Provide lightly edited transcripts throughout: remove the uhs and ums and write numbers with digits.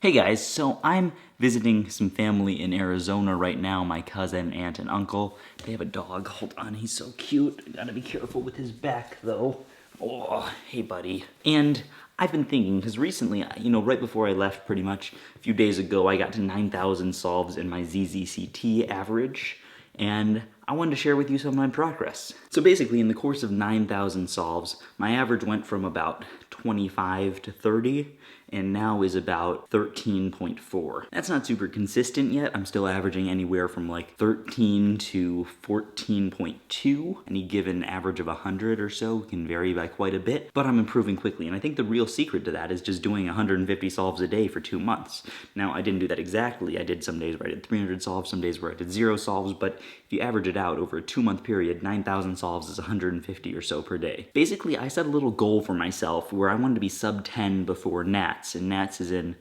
Hey guys, so I'm visiting some family in Arizona right now, my cousin, aunt, and uncle. They have a dog. Hold on, he's so cute. I gotta be careful with his back though. Oh, hey buddy. And I've been thinking, because recently, right before I left pretty much, a few days ago, I got to 9,000 solves in my ZZCT average, and I wanted to share with you some of my progress. So basically, in the course of 9,000 solves, my average went from about 25 to 30, and now is about 13.4. That's not super consistent yet. I'm still averaging anywhere from like 13 to 14.2. Any given average of 100 or so can vary by quite a bit, but I'm improving quickly. And I think the real secret to that is just doing 150 solves a day for 2 months. Now, I didn't do that exactly. I did some days where I did 300 solves, some days where I did 0 solves, but if you average it out over a 2-month period, 9,000 solves is 150 or so per day. Basically, I set a little goal for myself where I wanted to be sub 10 before NATS, and NATS is in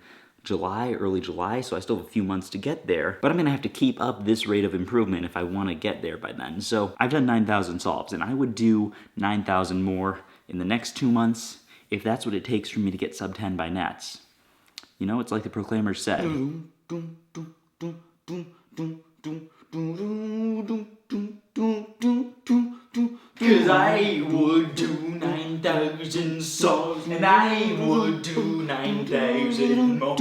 July, early July, so I still have a few months to get there, but I'm gonna have to keep up this rate of improvement if I wanna get there by then. So I've done 9,000 solves, and I would do 9,000 more in the next 2 months if that's what it takes for me to get sub 10 by NATS. You know, it's like the Proclaimers said. Cause I would do 9,000 solves, and I would do 9,000 more,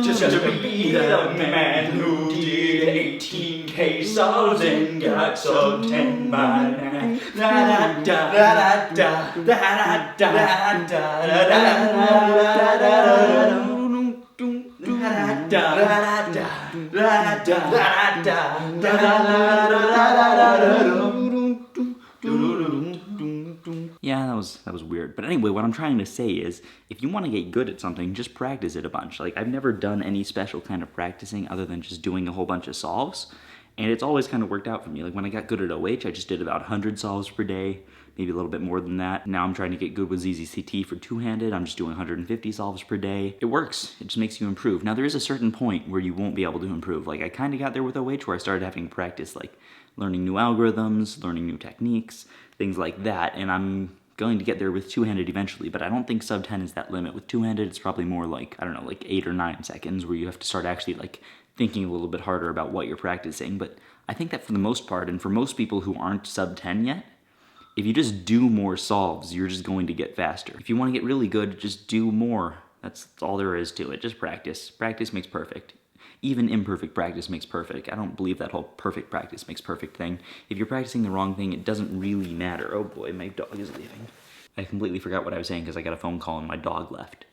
just to be the man who did 18K solves and got sub 10 by 9. Da da da da da da da da da da. Yeah, that was weird. But anyway, what I'm trying to say is, if you want to get good at something, just practice it a bunch. Like, I've never done any special kind of practicing other than just doing a whole bunch of solves, and it's always kind of worked out for me. Like, when I got good at OH, I just did about 100 solves per day, maybe a little bit more than that. Now I'm trying to get good with ZZCT for two-handed. I'm just doing 150 solves per day. It works. It just makes you improve. Now, there is a certain point where you won't be able to improve. Like, I kind of got there with OH, where I started having to practice, like, learning new algorithms, learning new techniques, things like that, and I'm going to get there with two-handed eventually, but I don't think sub 10 is that limit. With two-handed, it's probably more like, I don't know, like 8 or 9 seconds, where you have to start actually like thinking a little bit harder about what you're practicing. But I think that for the most part, and for most people who aren't sub 10 yet, if you just do more solves, you're just going to get faster. If you want to get really good, just do more. That's all there is to it. Just practice. Practice makes perfect. Even imperfect practice makes perfect. I don't believe that whole perfect practice makes perfect thing. If you're practicing the wrong thing, it doesn't really matter. Oh boy, my dog is leaving. I completely forgot what I was saying because I got a phone call and my dog left.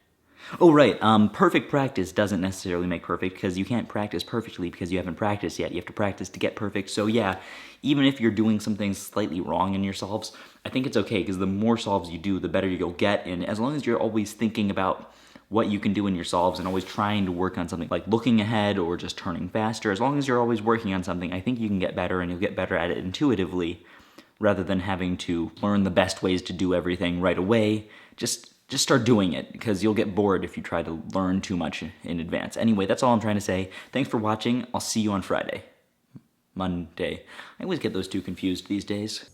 Oh right, perfect practice doesn't necessarily make perfect, because you can't practice perfectly because you haven't practiced yet. You have to practice to get perfect. So yeah, even if you're doing something slightly wrong in your solves, I think it's okay, because the more solves you do, the better you'll get. And as long as you're always thinking about what you can do in your solves and always trying to work on something, like looking ahead or just turning faster, as long as you're always working on something, I think you can get better, and you'll get better at it intuitively rather than having to learn the best ways to do everything right away. Just start doing it, because you'll get bored if you try to learn too much in advance. Anyway, that's all I'm trying to say. Thanks for watching. I'll see you on Friday. Monday. I always get those two confused these days.